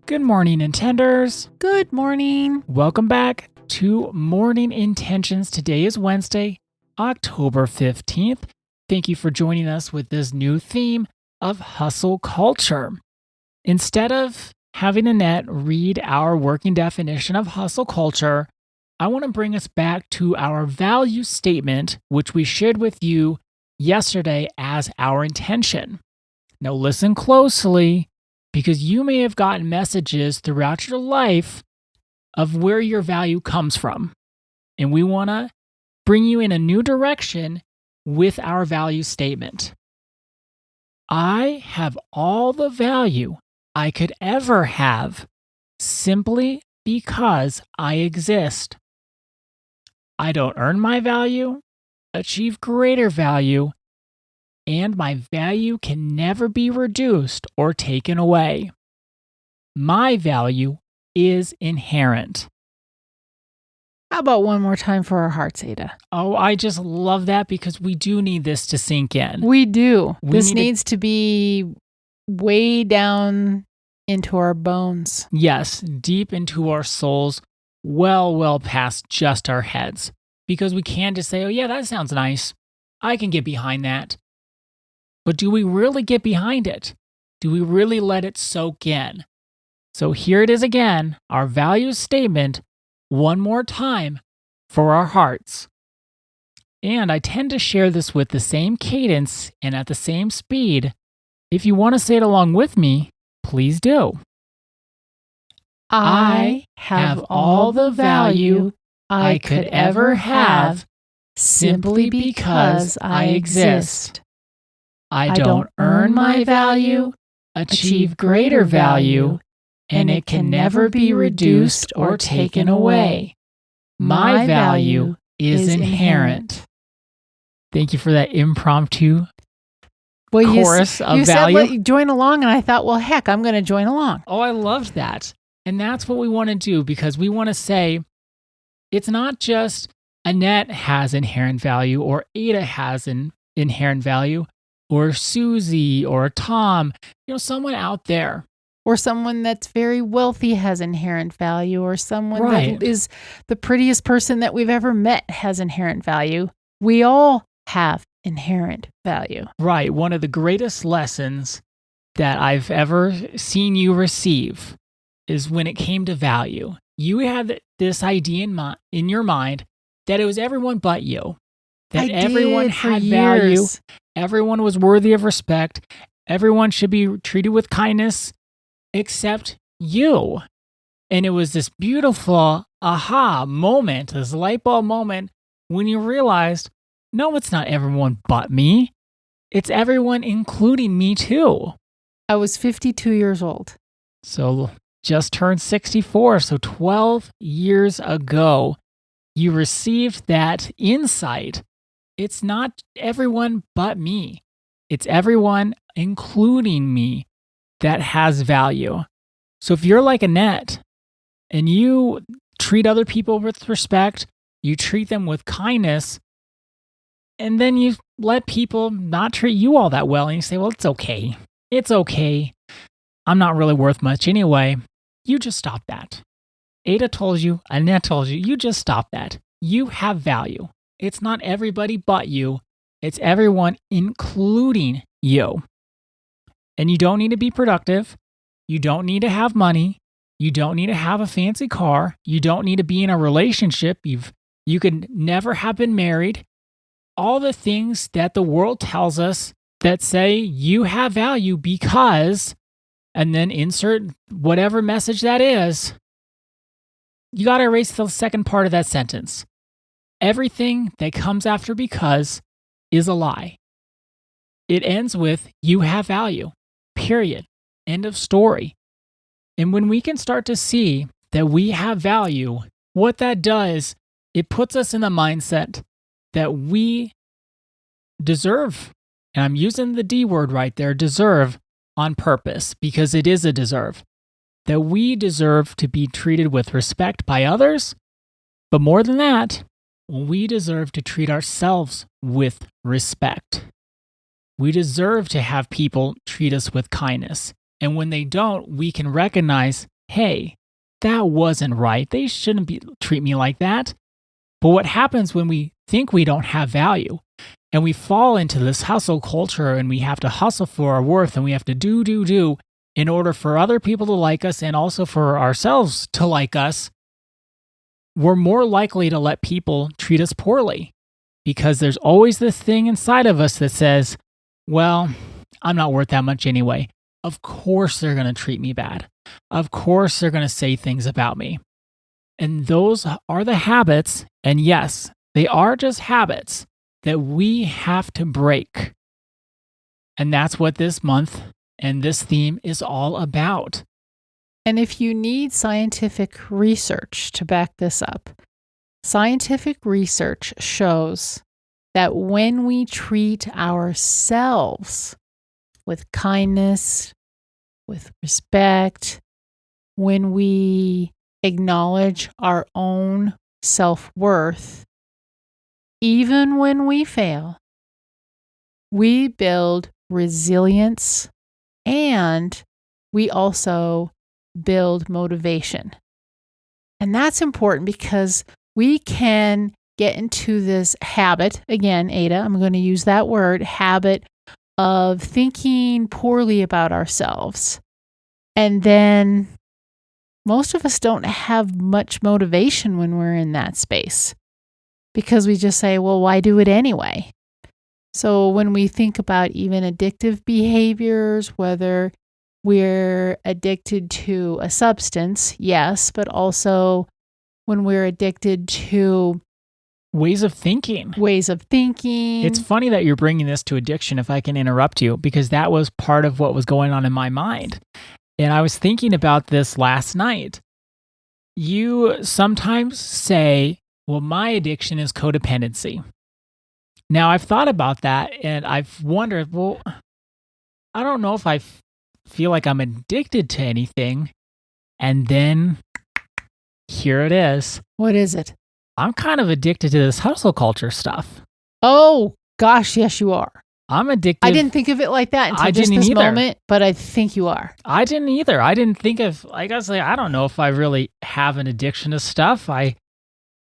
Good morning, Intenders. Good morning. Welcome back to Morning Intentions. Today is Wednesday, October 15th. Thank you for joining us with this new theme of hustle culture. Instead of having Annette read our working definition of hustle culture, I want to bring us back to our value statement, which we shared with you yesterday as our intention. Now listen closely, because you may have gotten messages throughout your life of where your value comes from. And we want to bring you in a new direction with our value statement. I have all the value I could ever have simply because I exist. I don't earn my value, achieve greater value, and my value can never be reduced or taken away. My value is inherent. How about one more time for our hearts, Ada? Oh, I just love that because we do need this to sink in. We do. This need needs to be way down into our bones. Yes, deep into our souls, well past just our heads. Because we can just say, oh yeah, that sounds nice. I can get behind that. But do we really get behind it? Do we really let it soak in? So here it is again, our value statement, one more time for our hearts. And I tend to share this with the same cadence and at the same speed. If you want to say it along with me, please do. I have all the value I could ever have simply because I exist. I don't earn my value, achieve greater value, and it can never be reduced or taken away. My value is inherent. Thank you for that impromptu chorus of you value. said let join along, and I thought, well, heck, I'm going to join along. Oh, I loved that. And that's what we want to do, because we want to say it's not just Annette has inherent value or Ada has an inherent value, or Susie, or Tom, someone out there. Or someone that's very wealthy has inherent value, or someone Right. that is the prettiest person that we've ever met has inherent value. We all have inherent value. Right. One of the greatest lessons that I've ever seen you receive is when it came to value. You had this idea in your mind that it was everyone but you. That everyone had value. Everyone was worthy of respect. Everyone should be treated with kindness except you. And it was this beautiful aha moment, this light bulb moment when you realized, no, it's not everyone but me. It's everyone, including me too. I was 52 years old. So just turned 64. So 12 years ago, you received that insight. It's not everyone but me. It's everyone, including me, that has value. So if you're like Annette and you treat other people with respect, you treat them with kindness, and then you let people not treat you all that well, and you say, well, it's okay. It's okay. I'm not really worth much anyway. You just stop that. Ada told you, Annette told you, you just stop that. You have value. It's not everybody but you. It's everyone, including you. And you don't need to be productive. You don't need to have money. You don't need to have a fancy car. You don't need to be in a relationship. You could never have been married. All the things that the world tells us that say you have value because, and then insert whatever message that is, you got to erase the second part of that sentence. Everything that comes after because is a lie. It ends with you have value, period. End of story. And when we can start to see that we have value, what that does, it puts us in the mindset that we deserve, and I'm using the D word right there, deserve on purpose, because it is a deserve, that we deserve to be treated with respect by others, but more than that, we deserve to treat ourselves with respect. We deserve to have people treat us with kindness. And when they don't, we can recognize hey, that wasn't right. They shouldn't treat me like that. But what happens when we think we don't have value and we fall into this hustle culture and we have to hustle for our worth and we have to do in order for other people to like us and also for ourselves to like us, we're more likely to let people treat us poorly because there's always this thing inside of us that says, well, I'm not worth that much anyway. Of course they're going to treat me bad. Of course they're going to say things about me. And those are the habits, and yes, they are just habits that we have to break. And that's what this month and this theme is all about. And if you need scientific research to back this up, scientific research shows that when we treat ourselves with kindness, with respect, when we acknowledge our own self-worth, even when we fail, we build resilience and we also build motivation. And that's important because we can get into this habit, again, Ada, I'm going to use that word, habit of thinking poorly about ourselves. And then most of us don't have much motivation when we're in that space because we just say, well, why do it anyway? So when we think about even addictive behaviors, whether we're addicted to a substance, yes, but also when we're addicted to ways of thinking. It's funny that you're bringing this to addiction, if I can interrupt you, because that was part of what was going on in my mind. And I was thinking about this last night. You sometimes say, well, my addiction is codependency. Now, I've thought about that and I've wondered, well, I don't know if I feel like I'm addicted to anything. And then here it is. What is it? I'm kind of addicted to this hustle culture stuff. Oh, gosh, yes, you are. I'm addicted. I didn't think of it like that until just this moment, but I think you are. I didn't either. I didn't think of, like I was like, I don't know if I really have an addiction to stuff. I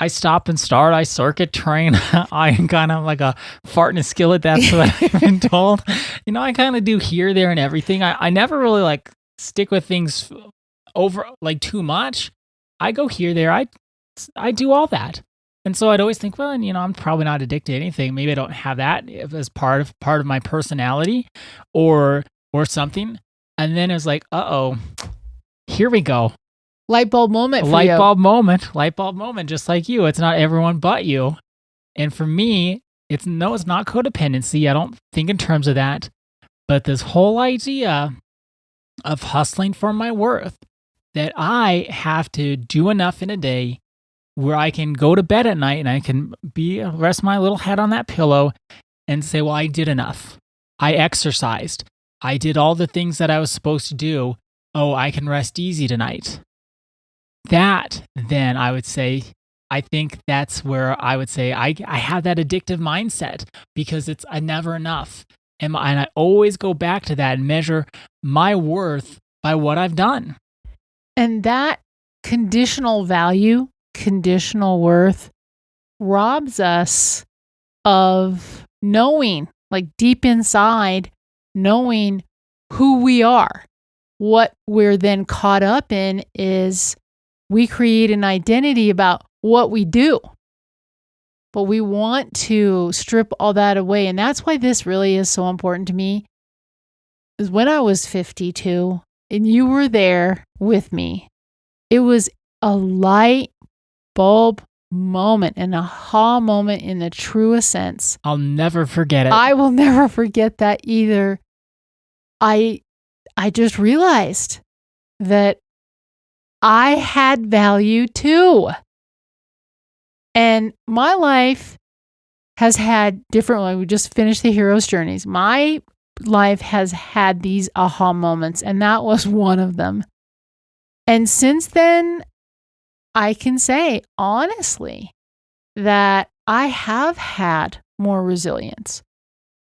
stop and start. I circuit train. I'm kind of like a fart in a skillet. That's what I've been told. I kind of do here, there, and everything. I never really like stick with things over like too much. I go here, there. I do all that. And so I'd always think, well, I'm probably not addicted to anything. Maybe I don't have that as part of my personality or something. And then it was like, uh-oh, here we go. Light bulb moment for you. Light bulb moment, just like you. It's not everyone but you. And for me, it's not codependency. I don't think in terms of that. But this whole idea of hustling for my worth, that I have to do enough in a day where I can go to bed at night and I can rest my little head on that pillow and say, well, I did enough. I exercised. I did all the things that I was supposed to do. Oh, I can rest easy tonight. That, then I would say, I think that's where I would say I have that addictive mindset because it's never enough. And I always go back to that and measure my worth by what I've done. And that conditional value, conditional worth robs us of knowing, like deep inside, knowing who we are. What we're then caught up in is we create an identity about what we do. But we want to strip all that away. And that's why this really is so important to me. Is when I was 52 and you were there with me, it was a light bulb moment, an aha moment in the truest sense. I'll never forget it. I will never forget that either. I just realized that I had value too. And my life has had different, we just finished the hero's journeys. My life has had these aha moments, and that was one of them. And since then, I can say honestly that I have had more resilience.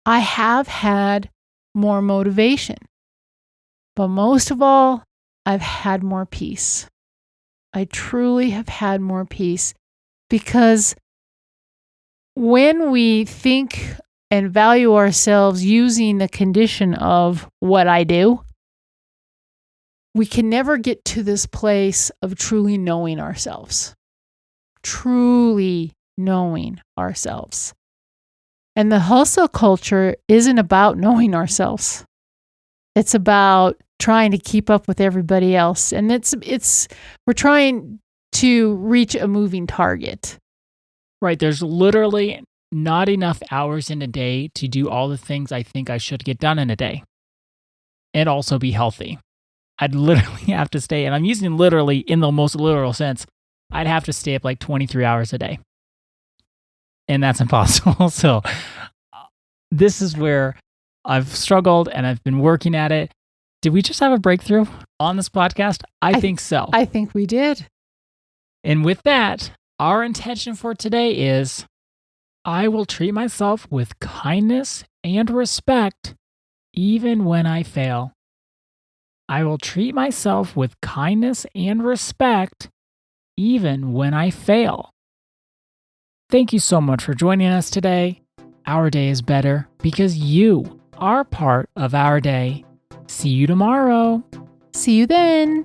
I have had more motivation. But most of all, I've had more peace. I truly have had more peace, because when we think and value ourselves using the condition of what I do, we can never get to this place of truly knowing ourselves. Truly knowing ourselves. And the hustle culture isn't about knowing ourselves. It's about trying to keep up with everybody else. And we're trying to reach a moving target. Right. There's literally not enough hours in a day to do all the things I think I should get done in a day and also be healthy. I'd literally have to stay, and I'm using literally in the most literal sense, I'd have to stay up like 23 hours a day. And that's impossible. So this is where I've struggled and I've been working at it. Did we just have a breakthrough on this podcast? I think so. I think we did. And with that, our intention for today is I will treat myself with kindness and respect even when I fail. I will treat myself with kindness and respect even when I fail. Thank you so much for joining us today. Our day is better because you are part of our day. See you tomorrow. See you then.